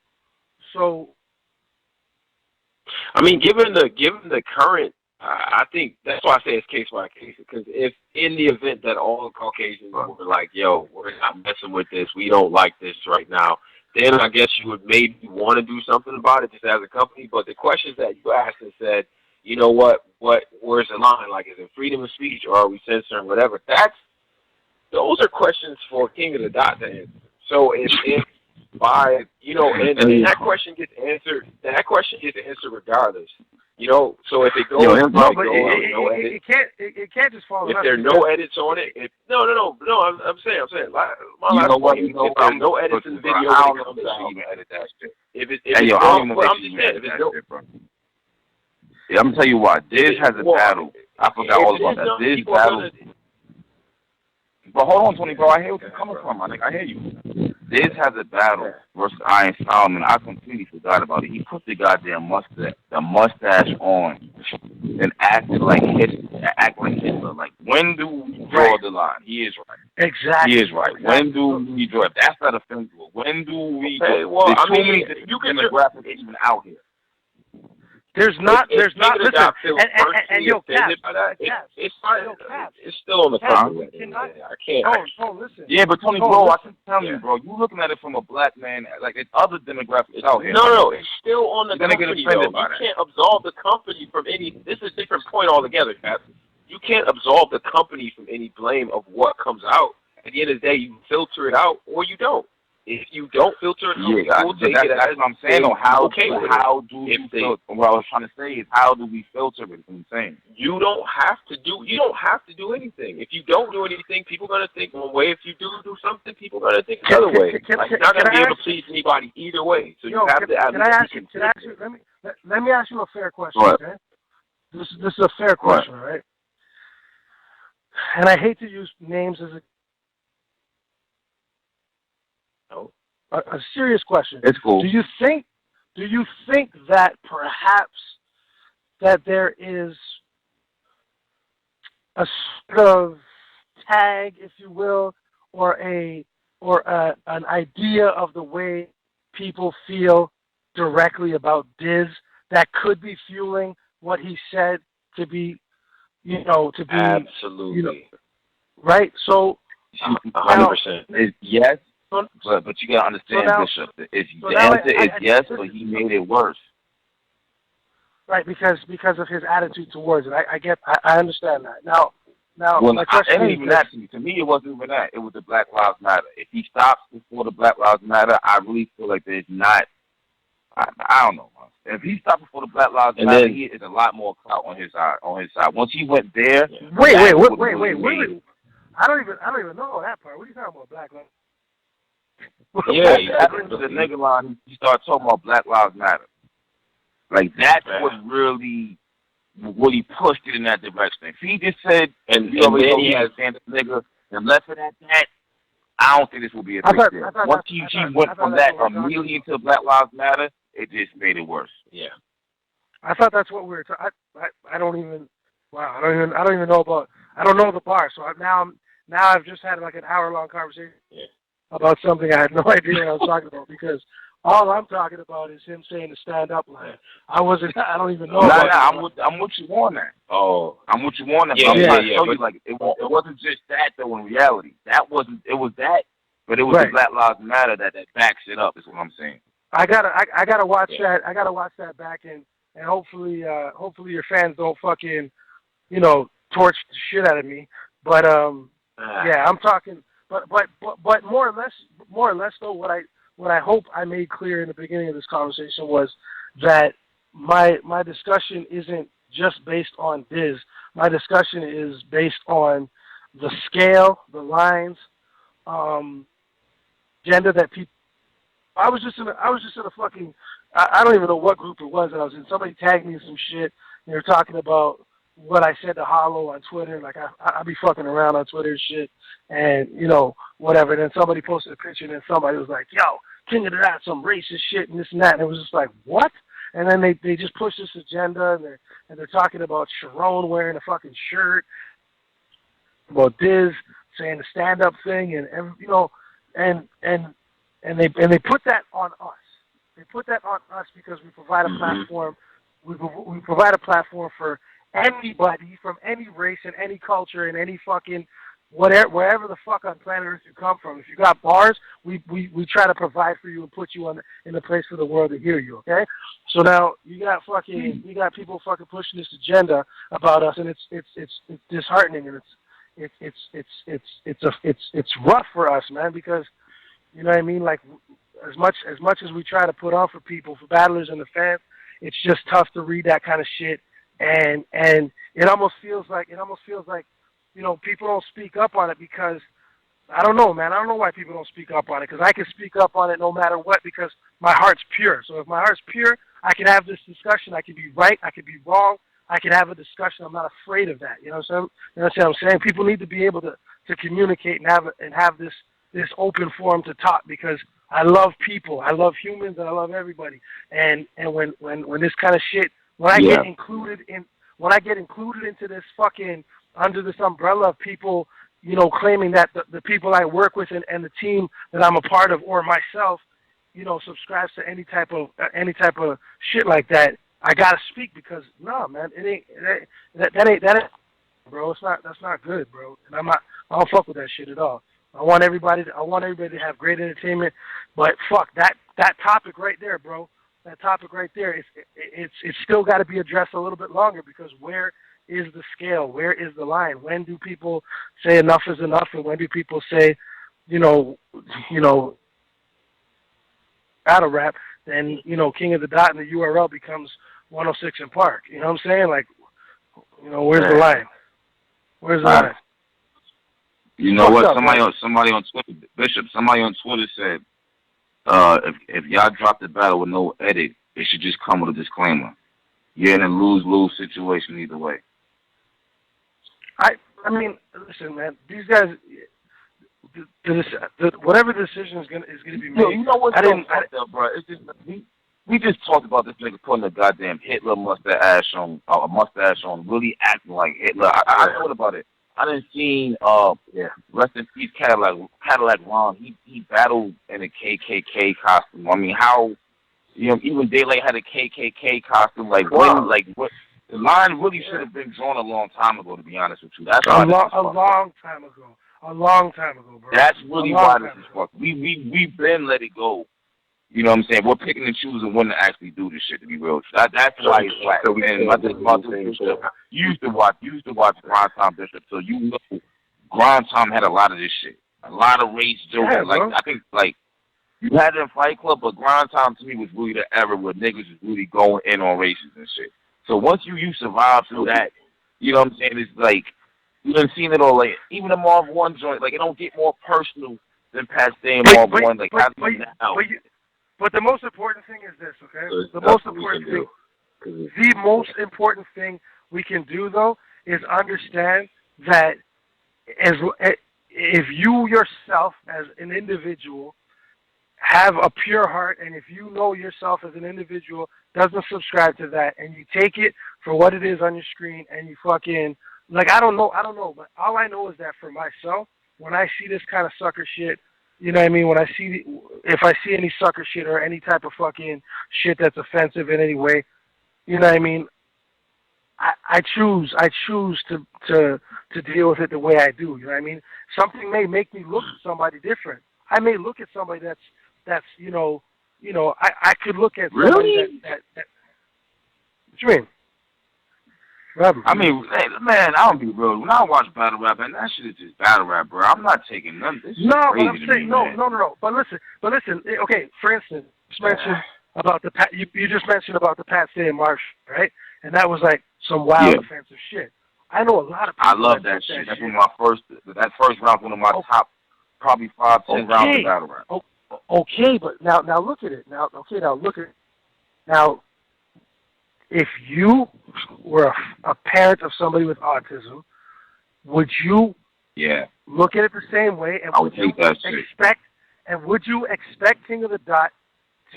I mean, given the current, I think that's why I say it's case by case. Because if in the event that all Caucasians were like, "Yo, we're not messing with this. We don't like this right now," then I guess you would maybe want to do something about it just as a company. But the questions that you asked and said, you know where's the line? Like, is it freedom of speech or are we censoring whatever? Those are questions for King of the Dot to answer. So if by, you know, and that question gets answered regardless. You know, so if it goes, it can't just fall. If there are no edits on it, no. I'm saying, my last point. If there are no edits in the video, I don't know if you even edit that shit. I'm gonna tell you what. Diz has a battle. I forgot all about that. Diz battle. But hold on, Tony, bro. I hear where you're coming from. I hear you. Diz has a battle versus Iron Solomon. I completely forgot about it. He put the goddamn mustache on and acted like Hitler. Like, when do we draw the line? He is right. Exactly. He is right. When do we draw it? That's not offensive. When do we? Well, there's too many demographics even out here. There's not. Listen, and yo, Cap, by that, it's fine. Yo, Cap, it's still on the Cap, front. I can't. Listen. Yeah, but Tony, bro, I keep telling you, bro, you looking at it from a black man, like there's other demographics out here. No, it's still on the You're gonna company, get offended though. by You that. can't absolve the company from any. This is a different point altogether, Cap. You can't absolve the company from any blame of what comes out. At the end of the day, you filter it out or you don't. If you don't filter it out, we'll take it that's as what I'm saying. How do If you they- filter? What I was trying to say is, how do we filter it? I'm saying. You don't have to do anything. If you don't do anything, people are gonna think one way. If you do something, people are gonna think another way. You're not gonna be able to please anybody either way. So you have to. Can I ask you? Let me ask you a fair question. Okay? This is a fair question, right? And I hate to use names as a serious question. It's cool. Do you think that perhaps that there is a sort of tag, if you will, or an idea of the way people feel directly about Diz that could be fueling what he said to be absolutely right? So 100%. Yes. But you gotta understand, Bishop. The answer is yes, but he made it worse. Right, because of his attitude towards it. I understand that. Now, well, my question ain't even that to me. It wasn't even that. It was the Black Lives Matter. If he stops before the Black Lives Matter, I really feel like there's not. I don't know. If he stopped before the Black Lives Matter, he is a lot more clout on his side. Once he went there, wait. I don't even know that part. What are you talking about, Black Lives? Yeah, the nigga line, he started talking about Black Lives Matter. Like, that's what really pushed it in that direction. If he just said, and then he has stand up nigga, and left it at that, I don't think this will be a big deal. Once he went from that immediately into Black Lives Matter, it just made it worse. Yeah. I thought that's what we were talking. I don't even know about. I don't know the bar. So now I've just had like an hour-long conversation about something I had no idea what I was talking about, because all I'm talking about is him saying the stand-up line. I don't even know. I'm with you on that. Oh, I'm with you on that. Yeah, I'm trying to show but you, like, it wasn't just that though. In reality, it was that, but it was the Black Lives Matter that backs it up. Is what I'm saying. I gotta watch that. I gotta watch that back, and hopefully your fans don't fucking torch the shit out of me. But yeah, I'm talking. But more or less though, what I hope I made clear in the beginning of this conversation was that my discussion isn't just based on Diz. My discussion is based on the scale, the lines, gender that people. I was just in a fucking. I don't even know what group it was that I was in. Somebody tagged me in some shit. And they were talking about what I said to Hollow on Twitter. Like I be fucking around on Twitter and shit, and whatever. And then somebody posted a picture, and then somebody was like, "Yo, King of the Dot, some racist shit and this and that." And it was just like, what? And then they just push this agenda, and they're talking about Sharon wearing a fucking shirt, about Diz saying the stand up thing, and they put that on us. They put that on us because we provide a platform. We provide a platform for anybody from any race and any culture and any fucking wherever the fuck on planet Earth you come from. If you got bars, we try to provide for you and put you in a place for the world to hear you. Okay, so now you got people fucking pushing this agenda about us, and it's disheartening, and it's rough for us, man, because you know what I mean. Like as much as we try to put on for people, for battlers and the fans, it's just tough to read that kind of shit, and it almost feels like people don't speak up on it because, I don't know, man. I don't know why people don't speak up on it, because I can speak up on it no matter what, because my heart's pure. So if my heart's pure, I can have this discussion. I can be right. I can be wrong. I can have a discussion. I'm not afraid of that. You know what I'm saying? People need to be able to communicate and have this open forum to talk, because I love people. I love humans, and I love everybody. And when this kind of shit, when I get included into this fucking, under this umbrella of people, claiming that the people I work with and the team that I'm a part of, or myself, subscribes to any type of shit like that, I gotta speak because no, man, that ain't, bro. That's not good, bro. And I don't fuck with that shit at all. I want everybody to have great entertainment, but fuck that topic right there, bro. That topic right there, it's still got to be addressed a little bit longer because where is the scale? Where is the line? When do people say enough is enough, and when do people say, battle rap? Then King of the Dot and the URL becomes 106 in Park. You know what I'm saying? Like, where's the line? Where's the line? You know what? Somebody on Twitter, Bishop. Somebody on Twitter said, if y'all drop the battle with no edit, it should just come with a disclaimer. You're in a lose-lose situation either way. I mean, listen, man. These guys, whatever decision is gonna be made. You know what's bro? It's just we just talked about this nigga putting a goddamn Hitler mustache on, really acting like Hitler. I thought about it. I done seen rest in peace Cadillac Ron. He battled in a KKK costume. I mean, how even Daylight had a KKK costume. What the line really should have been drawn a long time ago. To be honest with you, that's a long time ago. A long time ago, bro. That's really why this is fucked. We've been let it go. You know what I'm saying? We're picking and choosing when to actually do this shit, to be real. That's why it's like, you used to watch Grind Time Bishop, so you know Grind Time had a lot of this shit. A lot of race jokes. Yeah, I think, you had it in Fight Club, but Grind Time to me was really the era where niggas was really going in on races and shit. So once you survive through that, you know what I'm saying? It's like, you done seen it all. Like, even the Marv 1 joint, it don't get more personal than past day and Marv 1. But the most important thing is this, okay? The most important thing we can do, though, is understand that if you yourself as an individual have a pure heart, and if you know yourself as an individual doesn't subscribe to that, and you take it for what it is on your screen, and you fucking, I don't know, but all I know is that for myself, when I see this kind of sucker shit, you know what I mean? If I see any sucker shit or any type of fucking shit that's offensive in any way, you know what I mean? I choose to deal with it the way I do. You know what I mean? Something may make me look at somebody different. I may look at somebody that's I could look at somebody that what you mean? Robert. I mean, man, I don't be real. When I watch battle rap, and that shit is just battle rap, bro. I'm not taking none of this. No, but I'm saying no. But listen. Okay, for instance, you just mentioned about the Pat Stay and Marsh, right? And that was like some wild offensive shit. I know a lot of people. I love that shit. That's one of that first round, one of my top, probably 5-10 rounds of battle rap. Okay, but now look at it. Now look at it. Now, if you were a parent of somebody with autism, would you look at it the same way? And would you expect King of the Dot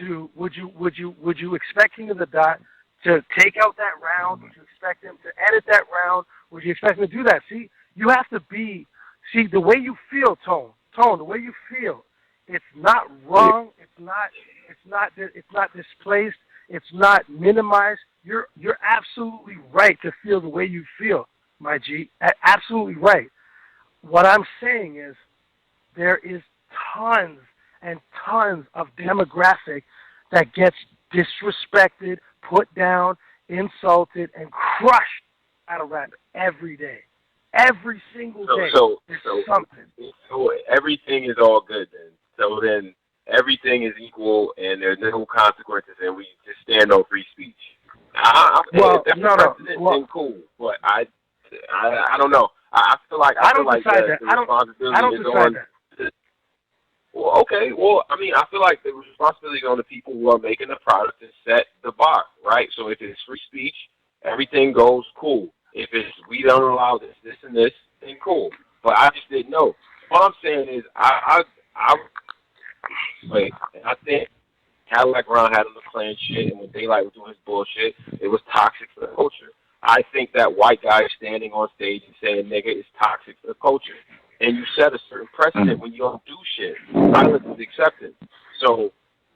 to would you expect King of the Dot to take out that round? Would you expect him to edit that round? Would you expect him to do that? See, you have to see the way you feel, Tone, the way you feel. It's not wrong. It's not displaced. It's not minimized. You're absolutely right to feel the way you feel, my G. Absolutely right. What I'm saying is there is tons and tons of demographic that gets disrespected, put down, insulted, and crushed out of rap every day. Every single day. So something. So everything is all good then. So then everything is equal and there's no consequences and we just stand on free speech. Then cool. But I don't know. I feel like the responsibility is on. Well, okay. Well, I mean, I feel like the responsibility is on the people who are making the product to set the bar, right? So if it's free speech, everything goes cool. If it's we don't allow this, and this, then cool. But I just didn't know. All I'm saying is I think Cadillac Ron had him playing shit, and when Daylight was doing his bullshit, it was toxic for the culture. I think that white guy standing on stage and saying nigga is toxic for the culture. And you set a certain precedent when you don't do shit. Silence is accepted. So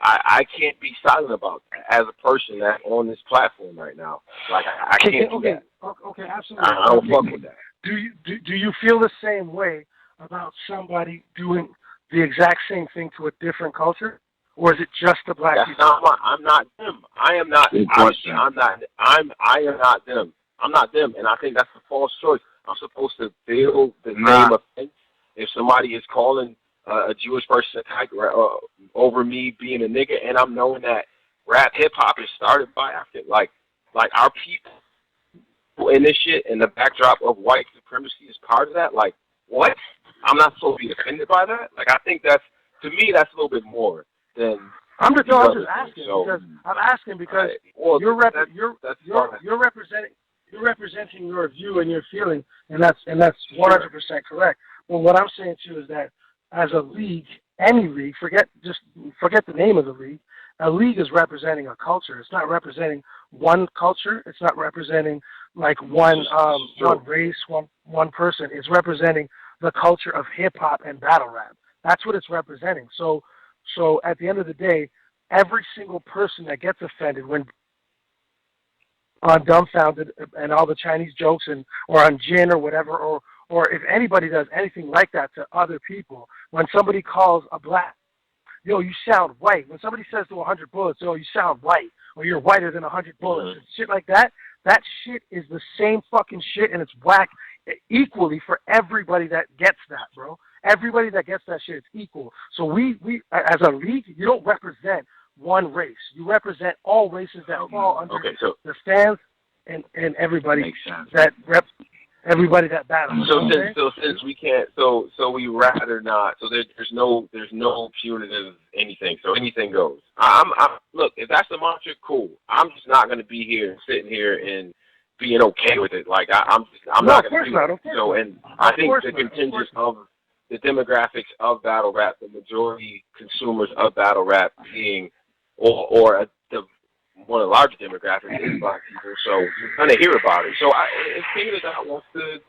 I can't be silent about that as a person that's on this platform right now. Like I can't do that. Okay, absolutely. I don't fuck with that. Do you feel the same way about somebody doing the exact same thing to a different culture, or is it just the black people? I'm not them. I am not. Obviously, I'm not. I am not them. I'm not them, and I think that's a false choice. I'm supposed to feel the same offense if somebody is calling a Jewish person attack over me being a nigga, and I'm knowing that rap hip hop is started by African, like our people in this shit, and the backdrop of white supremacy is part of that. Like, what? I'm not supposed to be offended by that. Like, I think that's, to me, that's a little bit more than. I'm just asking because you're representing your view and your feeling, and that's 100% correct. Well, what I'm saying too is that as a league, any league, forget the name of the league. A league is representing a culture. It's not representing one culture. It's not representing like one race, one person. It's representing the culture of hip hop and battle rap. That's what it's representing. So at the end of the day, every single person that gets offended when on Dumbfounded and all the Chinese jokes or on Jin or whatever, or if anybody does anything like that to other people, when somebody calls a black, yo, you sound white. When somebody says to 100 bullets, yo, you sound white, or you're whiter than 100 bullets, and shit like that, that shit is the same fucking shit, and it's whack equally for everybody that gets that, bro. Everybody that gets that shit is equal. So we as a league, you don't represent one race. You represent all races that fall under the stands and everybody that everybody that battles. So since we can't, so we rather not. So there's no punitive anything. So anything goes. I'm look, if that's the mantra, cool. I'm just not gonna be here sitting here and being okay with it. Like I'm not gonna do it. So and I think the contingent of the demographics of battle rap, the majority consumers of battle rap being one of the larger demographics is black people, so you're gonna hear about it. So if people that wants to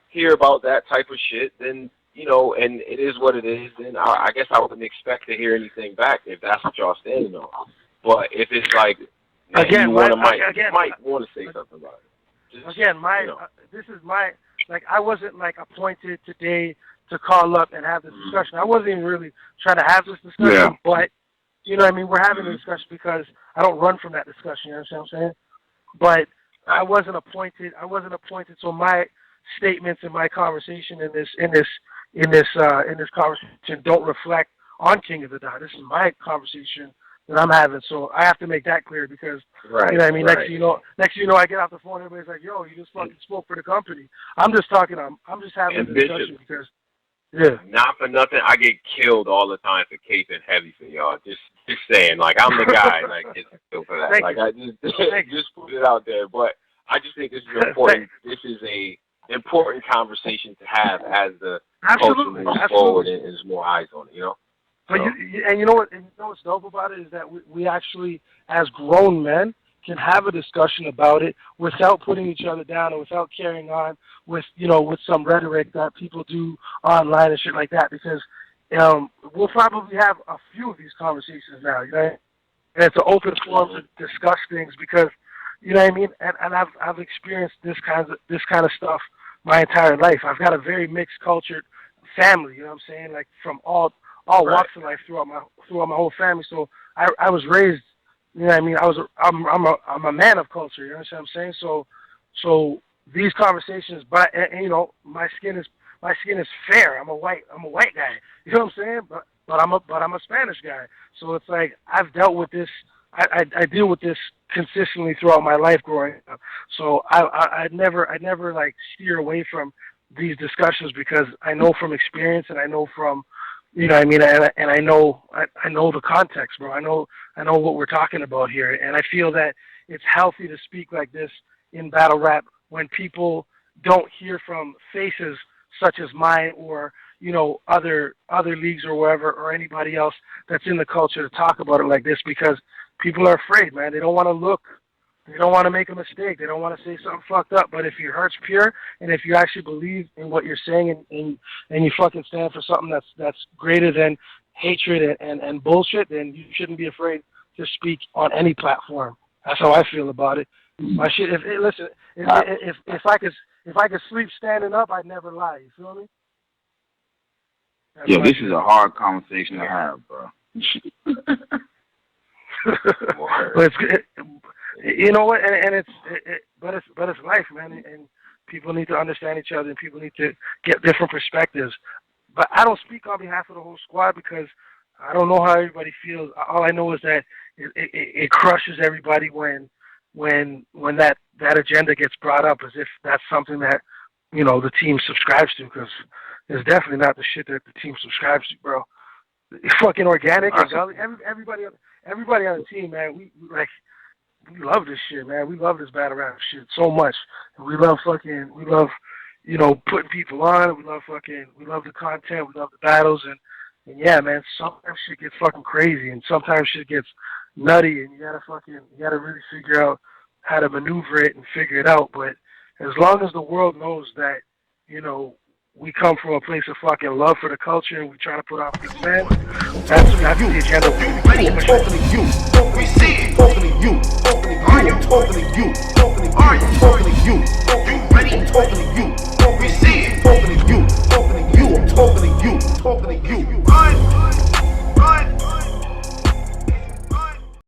hear about that type of shit, then and it is what it is. Then I guess I wouldn't expect to hear anything back if that's what y'all standing on. But if it's like you might want to say something about it. This is my I wasn't appointed today to call up and have this discussion. I wasn't even really trying to have this discussion, but. You know what I mean? We're having a discussion because I don't run from that discussion. You understand what I'm saying? But I wasn't appointed. So my statements and my conversation in this conversation don't reflect on King of the Dot. This is my conversation that I'm having. So I have to make that clear because you know what I mean. Next thing you know, I get off the phone. Everybody's like, "Yo, you just fucking spoke for the company." I'm just talking. I'm just having a discussion because. Yeah. Not for nothing, I get killed all the time for caping heavy for y'all. Just saying, I'm the guy that gets killed for that. I just put it out there. But I just think this is important. This is a important conversation to have as the culture moves forward and there's more eyes on it. But you know what's dope about it is that we actually, as grown men, can have a discussion about it without putting each other down and without carrying on with some rhetoric that people do online and shit like that, because we'll probably have a few of these conversations now, and it's an open forum to discuss things because, you know what I mean, and I've experienced this kind of stuff my entire life. I've got a very mixed cultured family, you know what I'm saying, from all walks of life throughout my whole family. So I was raised. You know what I mean? I'm a man of culture. You understand what I'm saying? So these conversations, but my skin is fair. I'm a white guy. You know what I'm saying? But I'm a Spanish guy. So it's like I've dealt with this. I deal with this consistently throughout my life growing up. So I never steer away from these discussions because I know from experience and I know from. You know what I mean? And I know the context, bro. I know what we're talking about here. And I feel that it's healthy to speak like this in battle rap when people don't hear from faces such as mine or, other leagues or wherever or anybody else that's in the culture to talk about it like this because people are afraid, man. They don't want to look. They don't want to make a mistake. They don't want to say something fucked up. But if your heart's pure and if you actually believe in what you're saying and you fucking stand for something that's greater than hatred and bullshit, then you shouldn't be afraid to speak on any platform. That's how I feel about it. My shit. If I could sleep standing up, I'd never lie. You feel me? Yo, this is a hard conversation to have, bro. But it's good. You know what? And it's life, man. And people need to understand each other, and people need to get different perspectives. But I don't speak on behalf of the whole squad because I don't know how everybody feels. All I know is that it crushes everybody when that agenda gets brought up, as if that's something that the team subscribes to, because it's definitely not the shit that the team subscribes to, bro. It's fucking organic and gully. Everybody on the team, man, we love this shit, man. We love this battle rap shit so much. We love putting people on. We love the content. We love the battles, and yeah, man. Sometimes shit gets fucking crazy, and sometimes shit gets nutty, and you gotta really figure out how to maneuver it and figure it out. But as long as the world knows that, we come from a place of fucking love for the culture and we try to put on good man, that's the agenda. I'm talking to you. We see it. Talking to you. Talking to you. I'm talking to you. Talking to you.